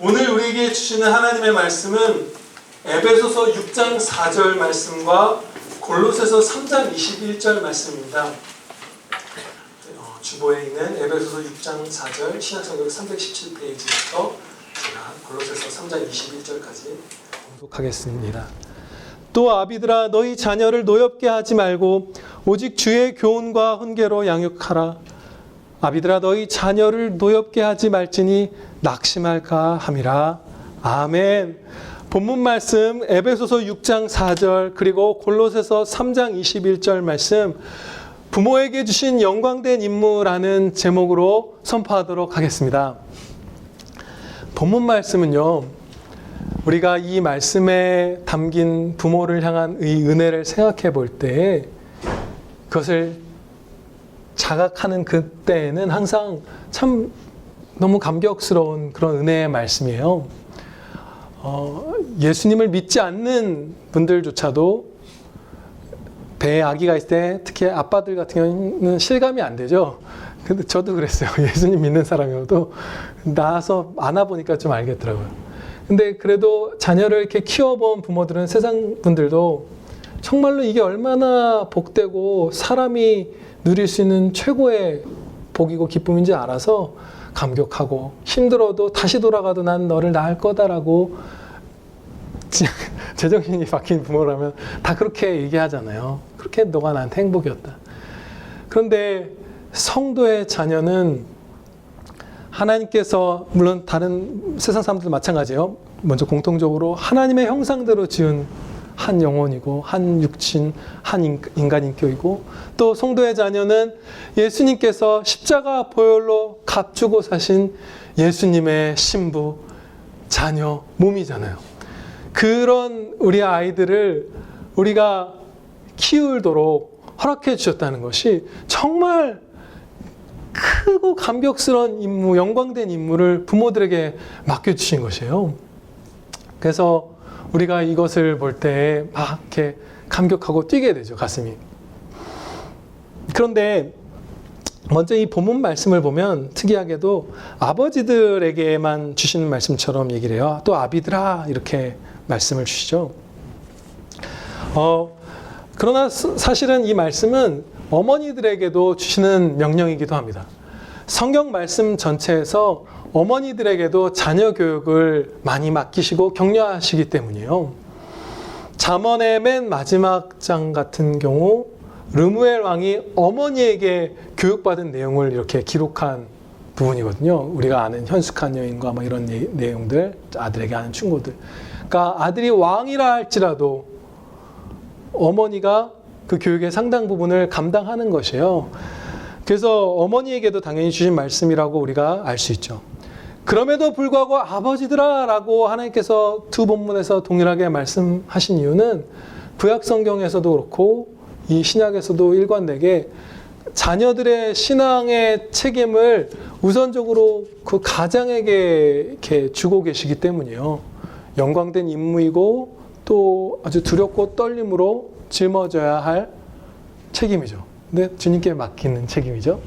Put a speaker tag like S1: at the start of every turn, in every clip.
S1: 오늘 우리에게 주시는 하나님의 말씀은 에베소서 6장 4절 말씀과 골로새서 3장 21절 말씀입니다. 주보에 있는 에베소서 6장 4절 신약성경 317페이지부터 제가 골로새서 3장 21절까지 봉독하겠습니다. 또 아비들아 너희 자녀를 노엽게 하지 말고 오직 주의 교훈과 훈계로 양육하라. 아비들아 너희 자녀를 노엽게 하지 말지니 낙심할까 함이라. 아멘. 본문 말씀 에베소서 6장 4절 그리고 골로새서 3장 21절 말씀 부모에게 주신 영광된 임무라는 제목으로 선포하도록 하겠습니다. 본문 말씀은요, 우리가 이 말씀에 담긴 부모를 향한 이 은혜를 생각해 볼 때 그것을 자각하는 그때에는 항상 참 너무 감격스러운 그런 은혜의 말씀이에요. 예수님을 믿지 않는 분들조차도 배에 아기가 있을 때 특히 아빠들 같은 경우는 실감이 안 되죠. 근데 저도 그랬어요. 예수님 믿는 사람이어도 나와서 안아보니까 좀 알겠더라고요. 근데 그래도 자녀를 이렇게 키워본 부모들은 세상 분들도 정말로 이게 얼마나 복되고 사람이 누릴 수 있는 최고의 복이고 기쁨인지 알아서 감격하고 힘들어도 다시 돌아가도 난 너를 낳을 거다라고 제정신이 박힌 부모라면 다 그렇게 얘기하잖아요. 그렇게 너가 나한테 행복이었다. 그런데 성도의 자녀는 하나님께서 물론 다른 세상 사람들도 마찬가지예요. 먼저 공통적으로 하나님의 형상대로 지은 한 영혼이고 한 육신, 한 인간 인격이고 또 성도의 자녀는 예수님께서 십자가 보혈로 값주고 사신 예수님의 신부, 자녀, 몸이잖아요. 그런 우리 아이들을 우리가 키우도록 허락해 주셨다는 것이 정말 크고 감격스러운 임무, 영광된 임무를 부모들에게 맡겨주신 것이에요. 그래서 우리가 이것을 볼 때 막 이렇게 감격하고 뛰게 되죠, 가슴이. 그런데 먼저 이 본문 말씀을 보면 특이하게도 아버지들에게만 주시는 말씀처럼 얘기를 해요. 또 아비들아 이렇게 말씀을 주시죠. 그러나 사실은 이 말씀은 어머니들에게도 주시는 명령이기도 합니다. 성경 말씀 전체에서 어머니들에게도 자녀 교육을 많이 맡기시고 격려하시기 때문이에요. 잠언의 맨 마지막 장 같은 경우 르무엘 왕이 어머니에게 교육받은 내용을 이렇게 기록한 부분이거든요. 우리가 아는 현숙한 여인과 뭐 이런 내용들, 아들에게 하는 충고들. 그러니까 아들이 왕이라 할지라도 어머니가 그 교육의 상당 부분을 감당하는 것이에요. 그래서 어머니에게도 당연히 주신 말씀이라고 우리가 알 수 있죠. 그럼에도 불구하고 아버지들아 라고 하나님께서 두 본문에서 동일하게 말씀하신 이유는 구약 성경에서도 그렇고 이 신약에서도 일관되게 자녀들의 신앙의 책임을 우선적으로 그 가장에게 이렇게 주고 계시기 때문이에요. 영광된 임무이고 또 아주 두렵고 떨림으로 짊어져야 할 책임이죠. 근데 주님께 맡기는 책임이죠.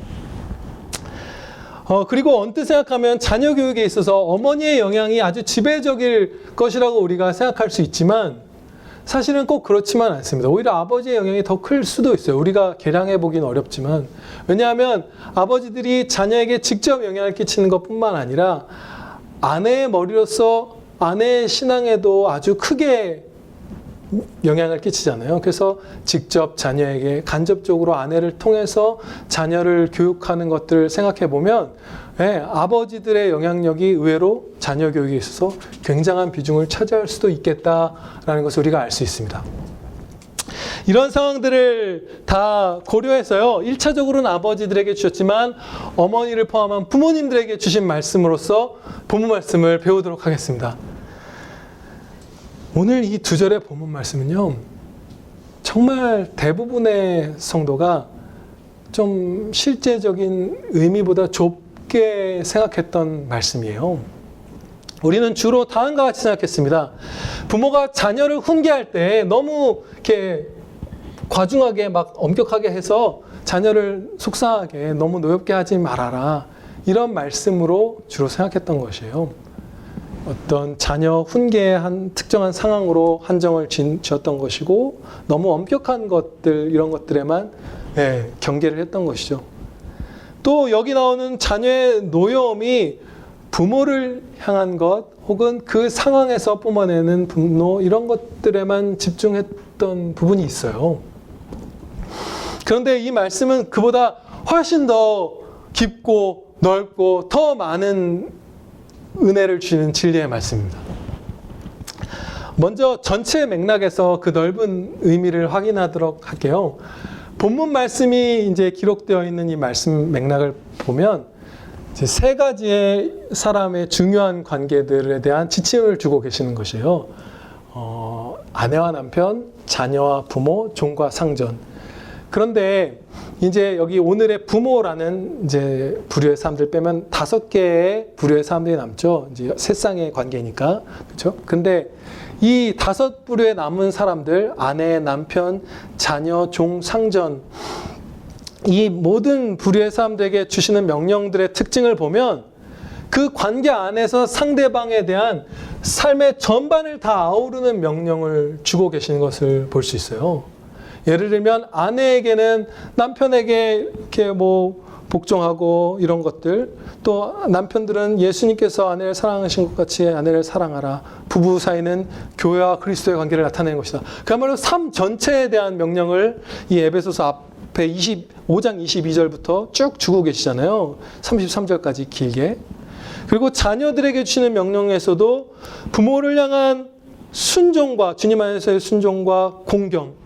S1: 그리고 언뜻 생각하면 자녀 교육에 있어서 어머니의 영향이 아주 지배적일 것이라고 우리가 생각할 수 있지만 사실은 꼭 그렇지만 않습니다. 오히려 아버지의 영향이 더 클 수도 있어요. 우리가 계량해 보기는 어렵지만 왜냐하면 아버지들이 자녀에게 직접 영향을 끼치는 것뿐만 아니라 아내의 머리로서 아내의 신앙에도 아주 크게 영향을 끼치잖아요. 그래서 직접 자녀에게 간접적으로 아내를 통해서 자녀를 교육하는 것들을 생각해 보면 아버지들의 영향력이 의외로 자녀 교육에 있어서 굉장한 비중을 차지할 수도 있겠다라는 것을 우리가 알 수 있습니다. 이런 상황들을 다 고려해서요. 1차적으로는 아버지들에게 주셨지만 어머니를 포함한 부모님들에게 주신 말씀으로서 본문 말씀을 배우도록 하겠습니다. 오늘 이 두 절의 본문 말씀은요, 정말 대부분의 성도가 좀 실제적인 의미보다 좁게 생각했던 말씀이에요. 우리는 주로 다음과 같이 생각했습니다. 부모가 자녀를 훈계할 때 너무 이렇게 과중하게 막 엄격하게 해서 자녀를 속상하게 너무 노엽게 하지 말아라. 이런 말씀으로 주로 생각했던 것이에요. 어떤 자녀 훈계의 한 특정한 상황으로 한정을 지었던 것이고 너무 엄격한 것들 이런 것들에만 경계를 했던 것이죠. 또 여기 나오는 자녀의 노여움이 부모를 향한 것 혹은 그 상황에서 뿜어내는 분노 이런 것들에만 집중했던 부분이 있어요. 그런데 이 말씀은 그보다 훨씬 더 깊고 넓고 더 많은 은혜를 주는 진리의 말씀입니다. 먼저 전체 맥락에서 그 넓은 의미를 확인하도록 할게요. 본문 말씀이 이제 기록되어 있는 이 말씀 맥락을 보면 이제 세 가지의 사람의 중요한 관계들에 대한 지침을 주고 계시는 것이에요. 아내와 남편, 자녀와 부모, 종과 상전. 그런데 이제 여기 오늘의 부모라는 이제 부류의 사람들 빼면 5개의 부류의 사람들이 남죠. 이제 세 쌍의 관계니까. 그렇죠? 근데 이 5부류에 남은 사람들, 아내, 남편, 자녀, 종, 상전, 이 모든 부류의 사람들에게 주시는 명령들의 특징을 보면 그 관계 안에서 상대방에 대한 삶의 전반을 다 아우르는 명령을 주고 계시는 것을 볼 수 있어요. 예를 들면 아내에게는 남편에게 이렇게 뭐 복종하고 이런 것들, 또 남편들은 예수님께서 아내를 사랑하신 것 같이 아내를 사랑하라. 부부 사이는 교회와 그리스도의 관계를 나타내는 것이다. 그야말로 삶 전체에 대한 명령을 이 에베소서 앞에 5장 22절부터 쭉 주고 계시잖아요. 33절까지 길게. 그리고 자녀들에게 주시는 명령에서도 부모를 향한 순종과 주님 안에서의 순종과 공경,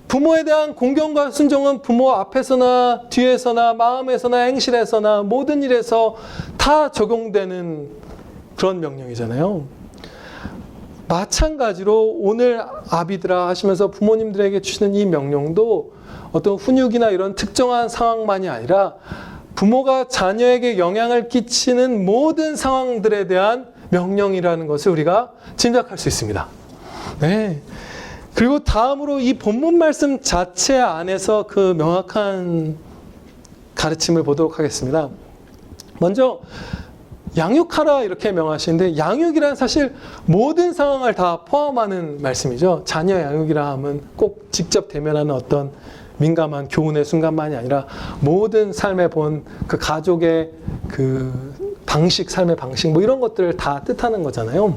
S1: 부모에 대한 공경과 순종은 부모 앞에서나 뒤에서나 마음에서나 행실에서나 모든 일에서 다 적용되는 그런 명령이잖아요. 마찬가지로 오늘 아비들아 하시면서 부모님들에게 주시는 이 명령도 어떤 훈육이나 이런 특정한 상황만이 아니라 부모가 자녀에게 영향을 끼치는 모든 상황들에 대한 명령이라는 것을 우리가 짐작할 수 있습니다. 네. 그리고 다음으로 이 본문 말씀 자체 안에서 그 명확한 가르침을 보도록 하겠습니다. 먼저 양육하라 이렇게 명하시는데 양육이란 사실 모든 상황을 다 포함하는 말씀이죠. 자녀 양육이라 하면 꼭 직접 대면하는 어떤 민감한 교훈의 순간만이 아니라 모든 삶에 본 그 가족의 그 방식, 삶의 방식 뭐 이런 것들을 다 뜻하는 거잖아요.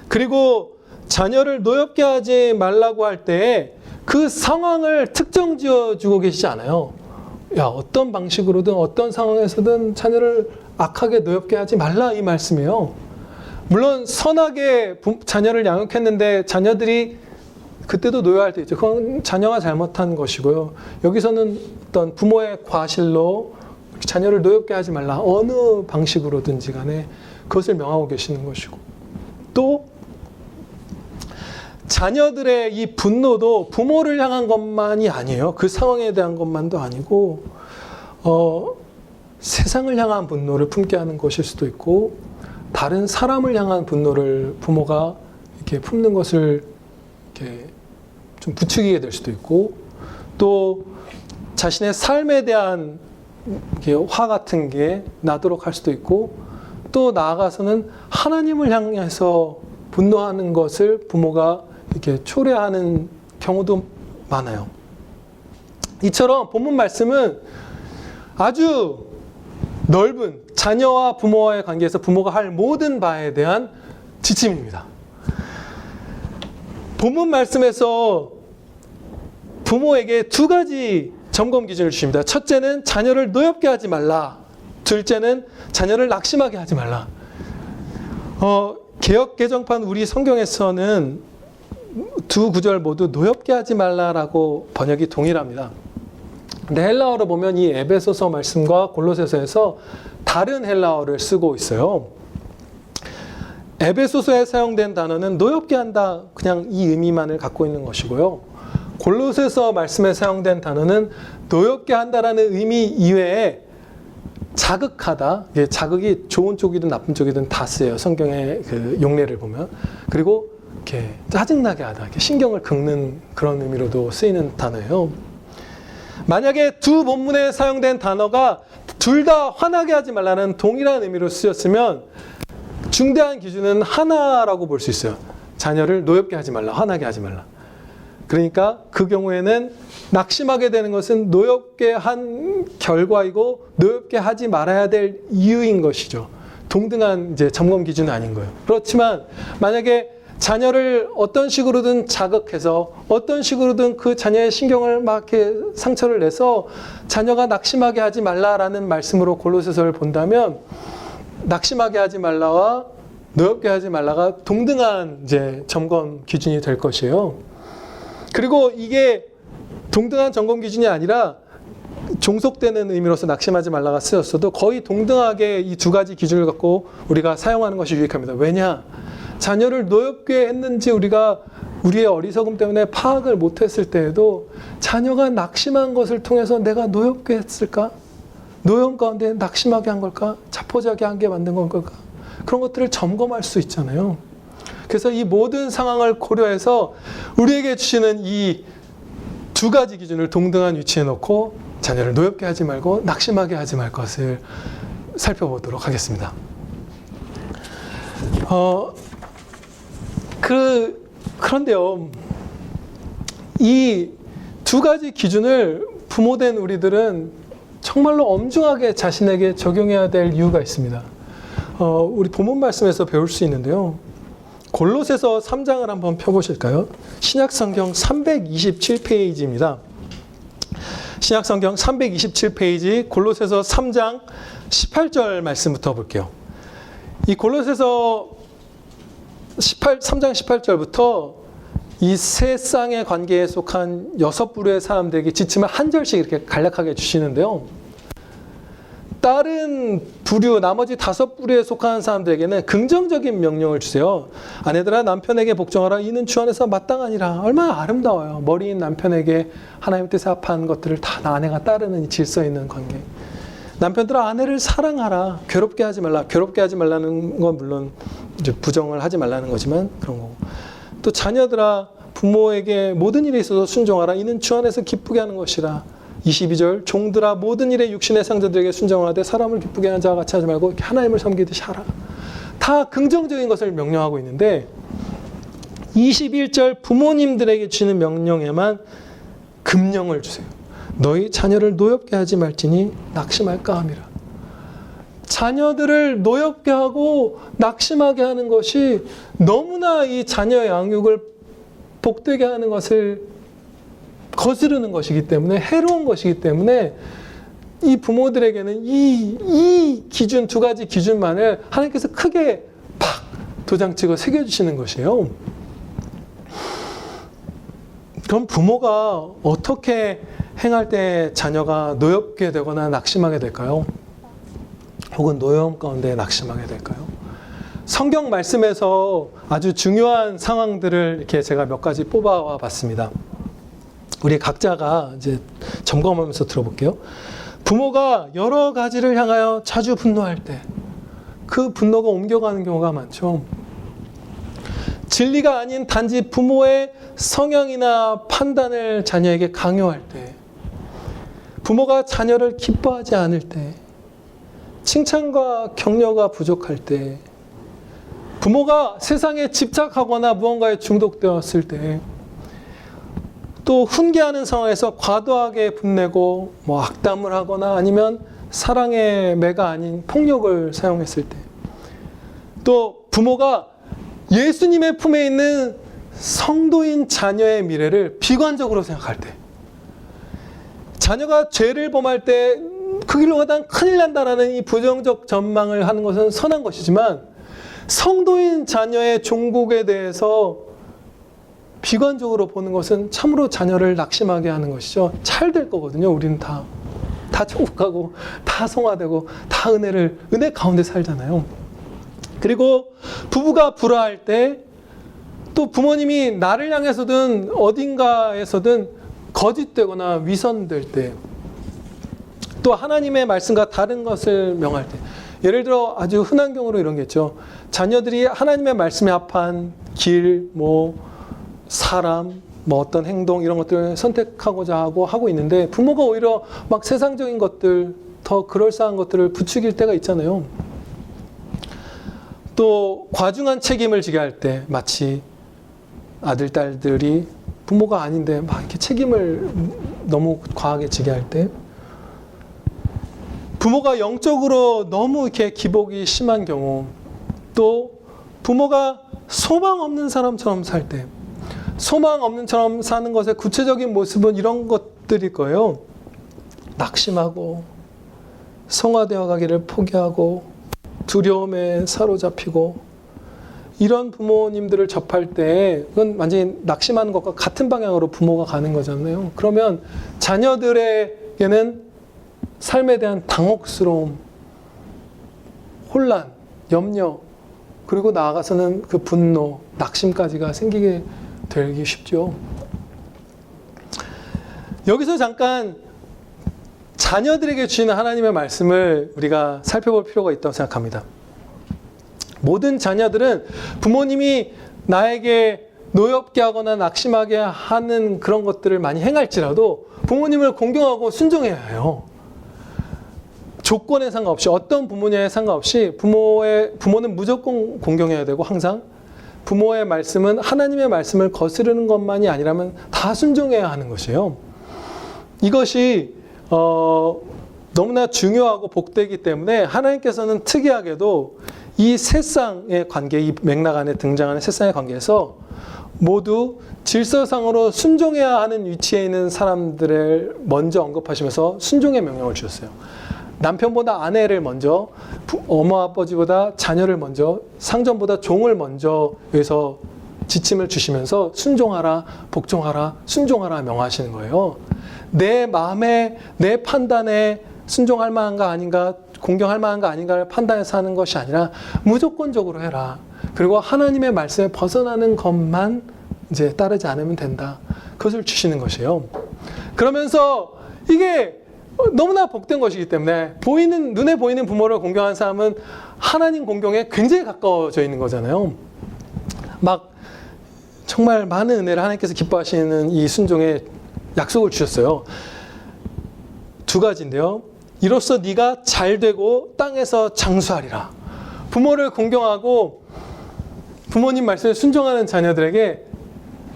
S1: 그리고 자녀를 노엽게 하지 말라고 할 때 그 상황을 특정 지어주고 계시지 않아요. 야, 어떤 방식으로든 어떤 상황에서든 자녀를 악하게 노엽게 하지 말라 이 말씀이에요. 물론 선하게 자녀를 양육했는데 자녀들이 그때도 노여할 때 있죠. 그건 자녀가 잘못한 것이고요. 여기서는 어떤 부모의 과실로 자녀를 노엽게 하지 말라. 어느 방식으로든지 간에 그것을 명하고 계시는 것이고. 또 자녀들의 이 분노도 부모를 향한 것만이 아니에요. 그 상황에 대한 것만도 아니고 세상을 향한 분노를 품게 하는 것일 수도 있고 다른 사람을 향한 분노를 부모가 이렇게 품는 것을 이렇게 좀 부추기게 될 수도 있고 또 자신의 삶에 대한 화 같은 게 나도록 할 수도 있고 또 나아가서는 하나님을 향해서 분노하는 것을 부모가 이렇게 초래하는 경우도 많아요. 이처럼 본문 말씀은 아주 넓은 자녀와 부모와의 관계에서 부모가 할 모든 바에 대한 지침입니다. 본문 말씀에서 부모에게 2가지 점검 기준을 주십니다. 첫째는 자녀를 노엽게 하지 말라. 둘째는 자녀를 낙심하게 하지 말라. 개역 개정판 우리 성경에서는 2 구절 모두 노엽게 하지 말라라고 번역이 동일합니다. 근데 헬라어로 보면 이 에베소서 말씀과 골로새서에서 다른 헬라어를 쓰고 있어요. 에베소서에 사용된 단어는 노엽게 한다, 그냥 이 의미만을 갖고 있는 것이고요. 골로새서 말씀에 사용된 단어는 노엽게 한다라는 의미 이외에 자극하다, 자극이 좋은 쪽이든 나쁜 쪽이든 다 쓰여요. 성경의 그 용례를 보면. 그리고 이렇게 짜증나게 하다, 이렇게 신경을 긁는 그런 의미로도 쓰이는 단어예요. 만약에 2 본문에 사용된 단어가 둘 다 화나게 하지 말라는 동일한 의미로 쓰였으면 중대한 기준은 하나라고 볼 수 있어요. 자녀를 노엽게 하지 말라, 화나게 하지 말라. 그러니까 그 경우에는 낙심하게 되는 것은 노엽게 한 결과이고 노엽게 하지 말아야 될 이유인 것이죠. 동등한 이제 점검 기준은 아닌 거예요. 그렇지만 만약에 자녀를 어떤 식으로든 자극해서 어떤 식으로든 그 자녀의 신경을 막 이렇게 상처를 내서 자녀가 낙심하게 하지 말라라는 말씀으로 골로새서를 본다면 낙심하게 하지 말라와 노엽게 하지 말라가 동등한 이제 점검 기준이 될 것이에요. 그리고 이게 동등한 점검 기준이 아니라 종속되는 의미로서 낙심하지 말라가 쓰였어도 거의 동등하게 이 두 가지 기준을 갖고 우리가 사용하는 것이 유익합니다. 왜냐? 자녀를 노엽게 했는지 우리가 우리의 어리석음 때문에 파악을 못했을 때에도 자녀가 낙심한 것을 통해서 내가 노엽게 했을까? 노여움 가운데 낙심하게 한 걸까? 자포자기 하게 만든 걸까? 그런 것들을 점검할 수 있잖아요. 그래서 이 모든 상황을 고려해서 우리에게 주시는 이 두 가지 기준을 동등한 위치에 놓고 자녀를 노엽게 하지 말고 낙심하게 하지 말 것을 살펴보도록 하겠습니다. 그런데요, 이 두 가지 기준을 부모된 우리들은 정말로 엄중하게 자신에게 적용해야 될 이유가 있습니다. 우리 본문 말씀에서 배울 수 있는데요. 골로새서 3장을 한번 펴보실까요? 신약성경 327페이지입니다. 신약성경 327페이지 골로새서 3장 18절 말씀부터 볼게요. 이 골로새서 3장 18절부터 이 세 쌍의 관계에 속한 6부류의 사람들에게 지침을 한 절씩 이렇게 간략하게 주시는데요. 다른 부류, 나머지 5부류에 속하는 사람들에게는 긍정적인 명령을 주세요. 아내들아 남편에게 복종하라. 이는 주 안에서 마땅하니라. 얼마나 아름다워요. 머리인 남편에게 하나님 뜻에 합한 것들을 다 아내가 따르는 질서 있는 관계. 남편들아 아내를 사랑하라. 괴롭게 하지 말라. 괴롭게 하지 말라는 건 물론 이제 부정을 하지 말라는 거지만 그런 거고. 또 자녀들아 부모에게 모든 일에 있어서 순종하라. 이는 주 안에서 기쁘게 하는 것이라. 22절 종들아 모든 일에 육신의 상전들에게 순종하되 사람을 기쁘게 하는 자와 같이 하지 말고 하나님을 섬기듯이 하라. 다 긍정적인 것을 명령하고 있는데 21절 부모님들에게 주시는 명령에만 금령을 주세요. 너희 자녀를 노엽게 하지 말지니 낙심할까 함이라. 자녀들을 노엽게 하고 낙심하게 하는 것이 너무나 이 자녀 양육을 복되게 하는 것을 거스르는 것이기 때문에 해로운 것이기 때문에 이 부모들에게는 이 기준 두 가지 기준만을 하나님께서 크게 팍 도장 찍어 새겨주시는 것이에요. 그럼 부모가 어떻게 행할 때 자녀가 노엽게 되거나 낙심하게 될까요? 혹은 노여움 가운데 낙심하게 될까요? 성경 말씀에서 아주 중요한 상황들을 이렇게 제가 몇 가지 뽑아와 봤습니다. 우리 각자가 이제 점검하면서 들어볼게요. 부모가 여러 가지를 향하여 자주 분노할 때 그 분노가 옮겨가는 경우가 많죠. 진리가 아닌 단지 부모의 성향이나 판단을 자녀에게 강요할 때, 부모가 자녀를 기뻐하지 않을 때, 칭찬과 격려가 부족할 때, 부모가 세상에 집착하거나 무언가에 중독되었을 때, 또 훈계하는 상황에서 과도하게 분내고 악담을 하거나 아니면 사랑의 매가 아닌 폭력을 사용했을 때, 또 부모가 예수님의 품에 있는 성도인 자녀의 미래를 비관적으로 생각할 때, 자녀가 죄를 범할 때 그 길로 가다 큰일 난다라는 이 부정적 전망을 하는 것은 선한 것이지만 성도인 자녀의 종국에 대해서 비관적으로 보는 것은 참으로 자녀를 낙심하게 하는 것이죠. 잘 될 거거든요. 우리는 다 천국가고 다 성화되고 다 은혜 가운데 살잖아요. 그리고 부부가 불화할 때, 또 부모님이 나를 향해서든 어딘가에서든 거짓되거나 위선될 때, 또 하나님의 말씀과 다른 것을 명할 때, 예를 들어 아주 흔한 경우로 이런 게 있죠. 자녀들이 하나님의 말씀에 합한 길, 사람, 어떤 행동 이런 것들을 선택하고자 하고 있는데 부모가 오히려 막 세상적인 것들, 더 그럴싸한 것들을 부추길 때가 있잖아요. 또 과중한 책임을 지게 할 때 마치 아들, 딸들이 부모가 아닌데 막 이렇게 책임을 너무 과하게 지게 할 때, 부모가 영적으로 너무 이렇게 기복이 심한 경우, 또 부모가 소망 없는 사람처럼 살 때, 소망 없는 처럼 사는 것의 구체적인 모습은 이런 것들일 거예요. 낙심하고 성화되어 가기를 포기하고 두려움에 사로잡히고, 이런 부모님들을 접할 때 그건 완전히 낙심하는 것과 같은 방향으로 부모가 가는 거잖아요. 그러면 자녀들에게는 삶에 대한 당혹스러움, 혼란, 염려, 그리고 나아가서는 그 분노, 낙심까지가 생기게 되기 쉽죠. 여기서 잠깐 자녀들에게 주시는 하나님의 말씀을 우리가 살펴볼 필요가 있다고 생각합니다. 모든 자녀들은 부모님이 나에게 노엽게 하거나 낙심하게 하는 그런 것들을 많이 행할지라도 부모님을 공경하고 순종해야 해요. 조건에 상관없이, 어떤 부모냐에 상관없이 부모는 무조건 공경해야 되고, 항상 부모의 말씀은 하나님의 말씀을 거스르는 것만이 아니라면 다 순종해야 하는 것이에요. 이것이 너무나 중요하고 복되기 때문에 하나님께서는 특이하게도 이 세 쌍의 관계, 이 맥락 안에 등장하는 세 쌍의 관계에서 모두 질서상으로 순종해야 하는 위치에 있는 사람들을 먼저 언급하시면서 순종의 명령을 주셨어요. 남편보다 아내를 먼저, 어머 아버지보다 자녀를 먼저, 상전보다 종을 먼저 여기서 지침을 주시면서 순종하라, 복종하라, 순종하라 명하시는 거예요. 내 마음에, 내 판단에 순종할 만한가 아닌가, 공경할 만한가 아닌가를 판단해서 하는 것이 아니라 무조건적으로 해라. 그리고 하나님의 말씀에 벗어나는 것만 이제 따르지 않으면 된다. 그것을 주시는 것이에요. 그러면서 이게 너무나 복된 것이기 때문에 눈에 보이는 부모를 공경하는 사람은 하나님 공경에 굉장히 가까워져 있는 거잖아요. 막 정말 많은 은혜를 하나님께서 기뻐하시는 이 순종에 약속을 주셨어요. 두 가지인데요. 이로써 네가 잘되고 땅에서 장수하리라. 부모를 공경하고 부모님 말씀에 순종하는 자녀들에게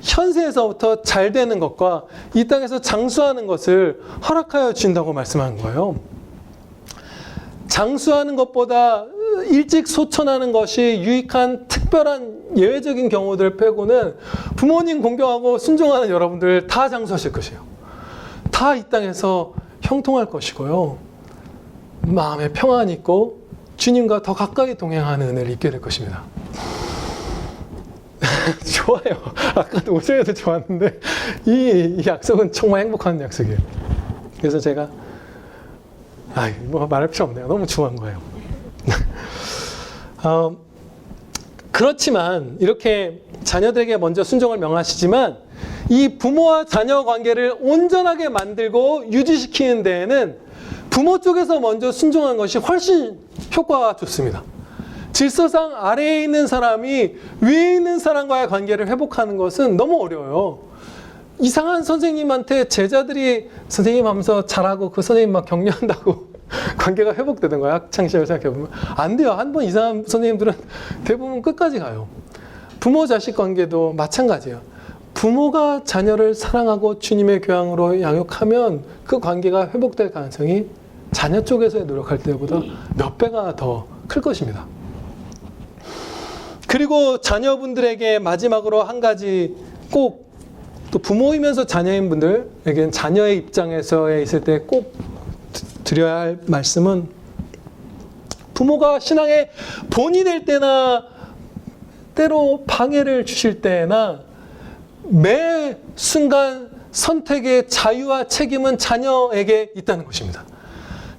S1: 현세에서부터 잘되는 것과 이 땅에서 장수하는 것을 허락하여 주신다고 말씀하는 거예요. 장수하는 것보다 일찍 소천하는 것이 유익한 특별한 예외적인 경우들 빼고는 부모님 공경하고 순종하는 여러분들 다 장수하실 것이에요. 다 이 땅에서 형통할 것이고요. 마음에 평안이 있고 주님과 더 가까이 동행하는 은혜를 입게 될 것입니다. 좋아요. 아까도 오전에도 좋았는데 이 약속은 정말 행복한 약속이에요. 그래서 제가 뭐 말할 필요 없네요. 너무 좋아한 거예요. 그렇지만 이렇게 자녀들에게 먼저 순종을 명하시지만 이 부모와 자녀 관계를 온전하게 만들고 유지시키는 데에는 부모 쪽에서 먼저 순종한 것이 훨씬 효과가 좋습니다. 질서상 아래에 있는 사람이 위에 있는 사람과의 관계를 회복하는 것은 너무 어려워요. 이상한 선생님한테 제자들이 선생님 하면서 잘하고 그 선생님 막 격려한다고 관계가 회복되는 거야. 학창시절 생각해보면. 안 돼요. 한 번 이상한 선생님들은 대부분 끝까지 가요. 부모 자식 관계도 마찬가지예요. 부모가 자녀를 사랑하고 주님의 교양으로 양육하면 그 관계가 회복될 가능성이 자녀 쪽에서의 노력할 때보다 몇 배가 더 클 것입니다. 그리고 자녀분들에게 마지막으로 한 가지 꼭, 또 부모이면서 자녀인 분들에게는 자녀의 입장에서 있을 때 꼭 드려야 할 말씀은, 부모가 신앙의 본이 될 때나 때로 방해를 주실 때나 매 순간 선택의 자유와 책임은 자녀에게 있다는 것입니다.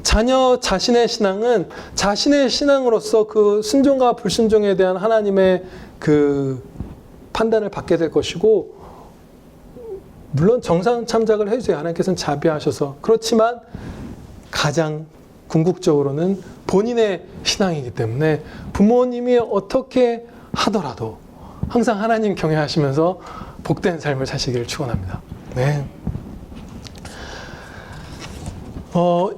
S1: 자녀 자신의 신앙은 자신의 신앙으로서 그 순종과 불순종에 대한 하나님의 그 판단을 받게 될 것이고, 물론 정상 참작을 해주세요. 하나님께서는 자비하셔서. 그렇지만 가장 궁극적으로는 본인의 신앙이기 때문에 부모님이 어떻게 하더라도 항상 하나님 경외하시면서 복된 삶을 사시기를 축원합니다. 네.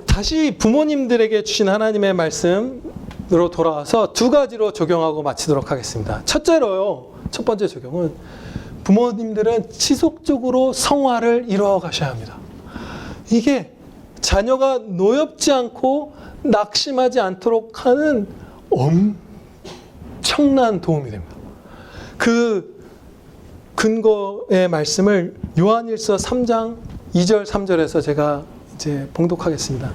S1: 다시 부모님들에게 주신 하나님의 말씀 돌아와서 두 가지로 적용하고 마치도록 하겠습니다. 첫째로요, 첫 번째 적용은 부모님들은 지속적으로 성화를 이루어 가셔야 합니다. 이게 자녀가 노엽지 않고 낙심하지 않도록 하는 엄청난 도움이 됩니다. 그 근거의 말씀을 요한일서 3장 2절 3절에서 제가 이제 봉독하겠습니다.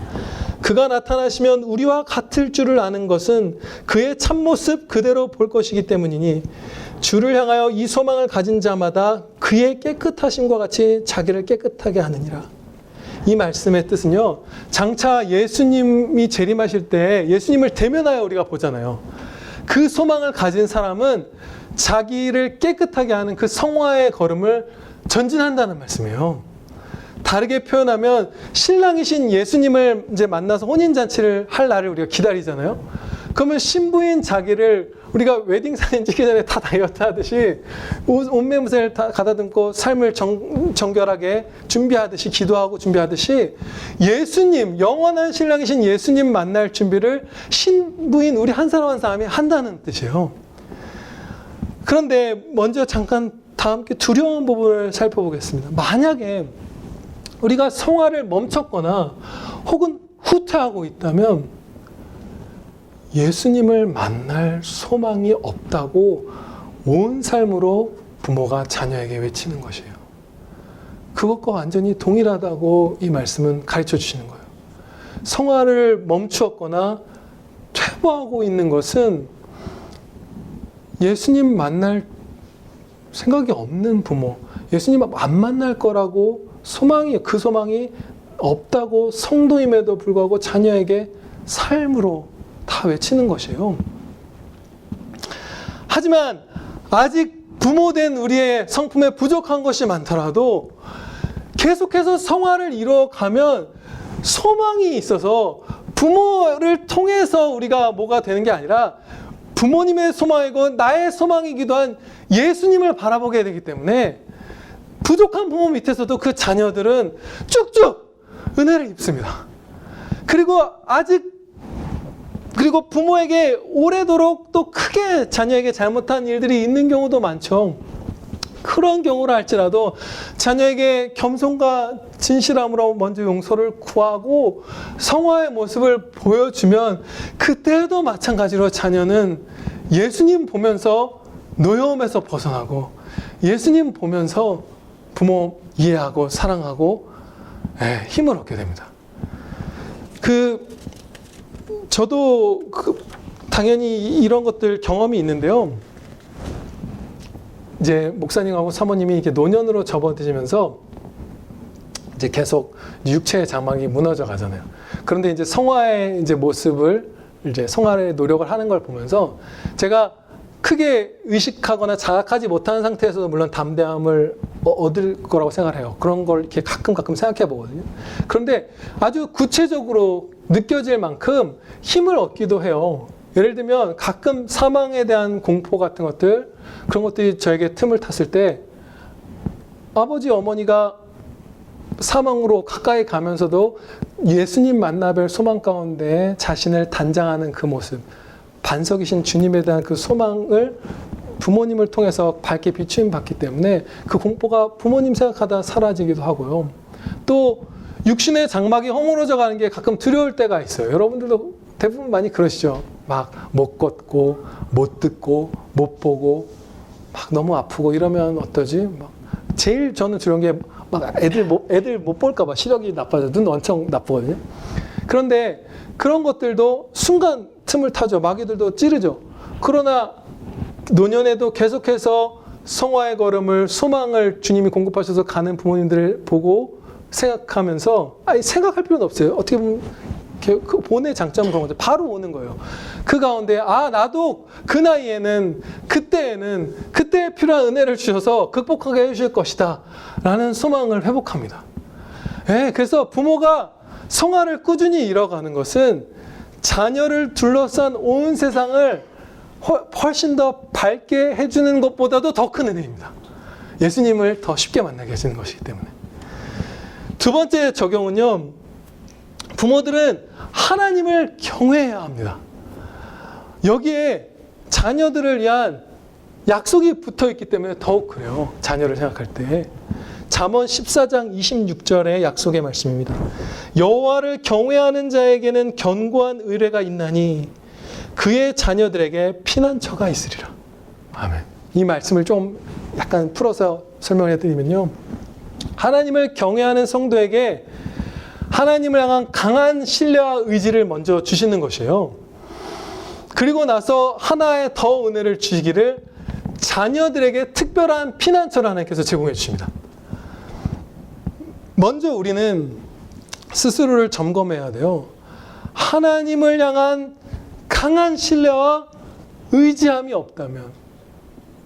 S1: 그가 나타나시면 우리와 같을 줄을 아는 것은 그의 참모습 그대로 볼 것이기 때문이니 주를 향하여 이 소망을 가진 자마다 그의 깨끗하심과 같이 자기를 깨끗하게 하느니라. 이 말씀의 뜻은요, 장차 예수님이 재림하실 때 예수님을 대면하여 우리가 보잖아요. 그 소망을 가진 사람은 자기를 깨끗하게 하는 그 성화의 걸음을 전진한다는 말씀이에요. 다르게 표현하면 신랑이신 예수님을 이제 만나서 혼인잔치를 할 날을 우리가 기다리잖아요. 그러면 신부인 자기를 우리가 웨딩 사진 찍기 전에 다 다이어트 하듯이 옷매무새를 다 가다듬고 삶을 정결하게 준비하듯이, 기도하고 준비하듯이 예수님, 영원한 신랑이신 예수님 만날 준비를 신부인 우리 한 사람 한 사람이 한다는 뜻이에요. 그런데 먼저 잠깐 다 함께 두려운 부분을 살펴보겠습니다. 만약에 우리가 성화를 멈췄거나 혹은 후퇴하고 있다면 예수님을 만날 소망이 없다고 온 삶으로 부모가 자녀에게 외치는 것이에요. 그것과 완전히 동일하다고 이 말씀은 가르쳐 주시는 거예요. 성화를 멈추었거나 퇴보하고 있는 것은 예수님 만날 생각이 없는 부모, 예수님 안 만날 거라고 그 소망이 없다고 성도임에도 불구하고 자녀에게 삶으로 다 외치는 것이에요. 하지만 아직 부모된 우리의 성품에 부족한 것이 많더라도 계속해서 성화를 이뤄가면 소망이 있어서 부모를 통해서 우리가 뭐가 되는 게 아니라 부모님의 소망이고 나의 소망이기도 한 예수님을 바라보게 되기 때문에 부족한 부모 밑에서도 그 자녀들은 쭉쭉 은혜를 입습니다. 그리고 부모에게 오래도록 또 크게 자녀에게 잘못한 일들이 있는 경우도 많죠. 그런 경우라 할지라도 자녀에게 겸손과 진실함으로 먼저 용서를 구하고 성화의 모습을 보여주면 그때도 마찬가지로 자녀는 예수님 보면서 노여움에서 벗어나고 예수님 보면서 부모 이해하고 사랑하고 힘을 얻게 됩니다. 저도 당연히 이런 것들 경험이 있는데요. 이제 목사님하고 사모님이 이렇게 노년으로 접어드시면서 이제 계속 육체의 장막이 무너져 가잖아요. 그런데 이제 성화의 이제 모습을 이제 성화의 노력을 하는 걸 보면서 제가 크게 의식하거나 자각하지 못하는 상태에서도 물론 담대함을 얻을 거라고 생각을 해요. 그런 걸 이렇게 가끔 생각해 보거든요. 그런데 아주 구체적으로 느껴질 만큼 힘을 얻기도 해요. 예를 들면 가끔 사망에 대한 공포 같은 것들, 그런 것들이 저에게 틈을 탔을 때 아버지 어머니가 사망으로 가까이 가면서도 예수님 만나뵐 소망 가운데 자신을 단장하는 그 모습, 반석이신 주님에 대한 그 소망을 부모님을 통해서 밝게 비추임 받기 때문에 그 공포가 부모님 생각하다 사라지기도 하고요. 또 육신의 장막이 허물어져 가는 게 가끔 두려울 때가 있어요. 여러분들도 대부분 많이 그러시죠. 막 못 걷고 못 듣고 못 보고 막 너무 아프고 이러면 어떠지? 막 제일 저는 두려운 게 막 애들 못 볼까 봐 시력이 나빠져. 눈 엄청 나쁘거든요. 그런데 그런 것들도 순간 틈을 타죠. 마귀들도 찌르죠. 그러나 노년에도 계속해서 성화의 걸음을, 소망을 주님이 공급하셔서 가는 부모님들을 보고 생각하면서, 생각할 필요는 없어요. 어떻게 보면 그 본의 장점은 그런 거죠. 바로 오는 거예요. 그 가운데 나도 그 나이에는 그때에 필요한 은혜를 주셔서 극복하게 해주실 것이다 라는 소망을 회복합니다. 그래서 부모가 성화를 꾸준히 이뤄가는 것은 자녀를 둘러싼 온 세상을 훨씬 더 밝게 해주는 것보다도 더 큰 은혜입니다. 예수님을 더 쉽게 만나게 해주는 것이기 때문에. 두 번째 적용은요, 부모들은 하나님을 경외해야 합니다. 여기에 자녀들을 위한 약속이 붙어 있기 때문에 더욱 그래요. 자녀를 생각할 때. 잠언 14장 26절의 약속의 말씀입니다. 여호와를 경외하는 자에게는 견고한 의뢰가 있나니 그의 자녀들에게 피난처가 있으리라. 아멘. 이 말씀을 좀 약간 풀어서 설명해 드리면요. 하나님을 경외하는 성도에게 하나님을 향한 강한 신뢰와 의지를 먼저 주시는 것이에요. 그리고 나서 하나의 더 은혜를 주시기를 자녀들에게 특별한 피난처를 하나님께서 제공해 주십니다. 먼저 우리는 스스로를 점검해야 돼요. 하나님을 향한 강한 신뢰와 의지함이 없다면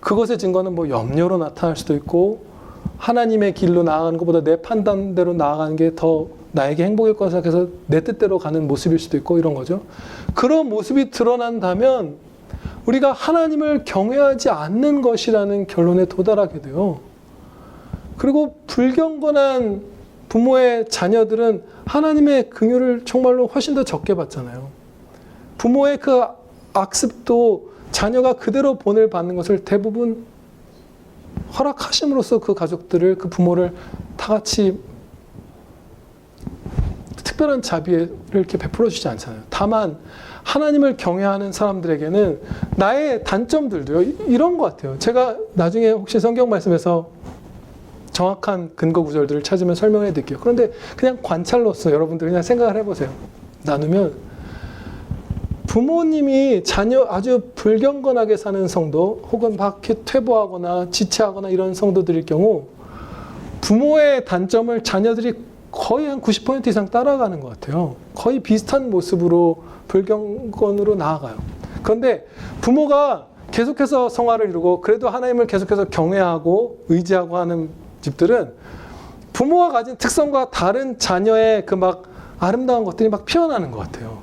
S1: 그것의 증거는 뭐 염려로 나타날 수도 있고 하나님의 길로 나아가는 것보다 내 판단대로 나아가는 게 더 나에게 행복일 거라 생각해서 내 뜻대로 가는 모습일 수도 있고 이런 거죠. 그런 모습이 드러난다면 우리가 하나님을 경외하지 않는 것이라는 결론에 도달하게 돼요. 그리고 불경건한 부모의 자녀들은 하나님의 긍휼을 정말로 훨씬 더 적게 받잖아요. 부모의 그 악습도 자녀가 그대로 본을 받는 것을 대부분 허락하심으로써 그 가족들을, 그 부모를 다 같이 특별한 자비를 이렇게 베풀어 주지 않잖아요. 다만 하나님을 경외하는 사람들에게는 나의 단점들도요, 이런 것 같아요. 제가 나중에 혹시 성경 말씀에서 정확한 근거 구절들을 찾으면 설명해 드릴게요. 그런데 그냥 관찰로서 여러분들 그냥 생각을 해보세요. 나누면 부모님이 자녀 아주 불경건하게 사는 성도 혹은 밖에 퇴보하거나 지체하거나 이런 성도들일 경우 부모의 단점을 자녀들이 거의 한 90% 이상 따라가는 것 같아요. 거의 비슷한 모습으로 불경건으로 나아가요. 그런데 부모가 계속해서 성화를 이루고 그래도 하나님을 계속해서 경외하고 의지하고 하는 집들은 부모가 가진 특성과 다른 자녀의 그 막 아름다운 것들이 막 피어나는 것 같아요.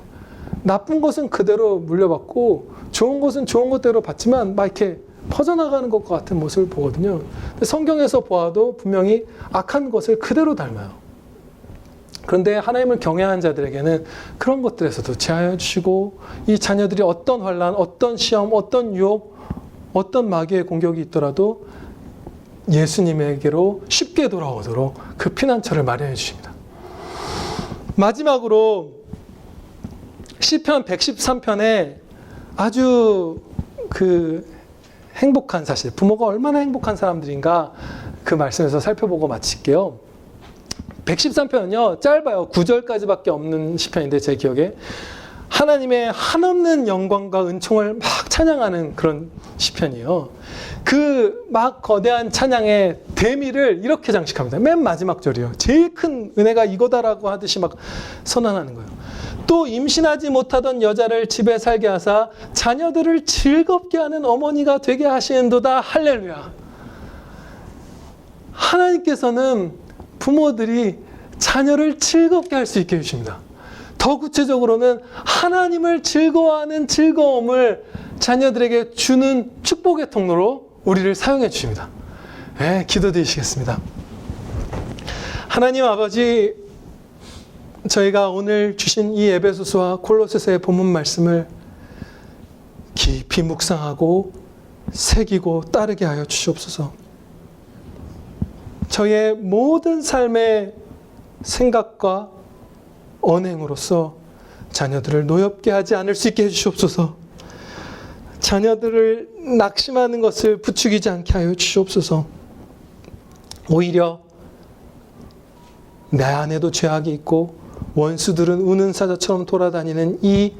S1: 나쁜 것은 그대로 물려받고 좋은 것은 좋은 것대로 받지만 막 이렇게 퍼져나가는 것과 같은 모습을 보거든요. 근데 성경에서 보아도 분명히 악한 것을 그대로 닮아요. 그런데 하나님을 경외하는 자들에게는 그런 것들에서도 제하여 주시고 이 자녀들이 어떤 환난, 어떤 시험, 어떤 유혹, 어떤 마귀의 공격이 있더라도 예수님에게로 쉽게 돌아오도록 그 피난처를 마련해 주십니다. 마지막으로 시편 113편에 아주 그 행복한 사실, 부모가 얼마나 행복한 사람들인가 그 말씀에서 살펴보고 마칠게요. 113편은요, 짧아요. 9절까지밖에 없는 시편인데 제 기억에 하나님의 한없는 영광과 은총을 막 찬양하는 그런 시편이에요. 그 막 거대한 찬양의 대미를 이렇게 장식합니다. 맨 마지막 절이요. 제일 큰 은혜가 이거다라고 하듯이 막 선언하는 거예요. 또 임신하지 못하던 여자를 집에 살게 하사 자녀들을 즐겁게 하는 어머니가 되게 하시는도다. 할렐루야. 하나님께서는 부모들이 자녀를 즐겁게 할 수 있게 해주십니다. 더 구체적으로는 하나님을 즐거워하는 즐거움을 자녀들에게 주는 축복의 통로로 우리를 사용해 주십니다. 네, 기도드리시겠습니다. 하나님 아버지, 저희가 오늘 주신 이 에베소서와 콜로새서의 본문 말씀을 깊이 묵상하고 새기고 따르게 하여 주시옵소서. 저희의 모든 삶의 생각과 언행으로서 자녀들을 노엽게 하지 않을 수 있게 해주시옵소서. 자녀들을 낙심하는 것을 부추기지 않게 하여 주시옵소서. 오히려 내 안에도 죄악이 있고 원수들은 우는 사자처럼 돌아다니는 이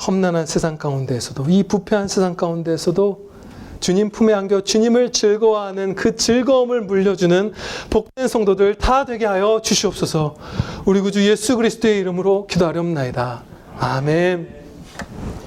S1: 험난한 세상 가운데에서도, 이 부패한 세상 가운데에서도 주님 품에 안겨 주님을 즐거워하는 그 즐거움을 물려주는 복된 성도들 다 되게 하여 주시옵소서. 우리 구주 예수 그리스도의 이름으로 기도하렵나이다. 아멘.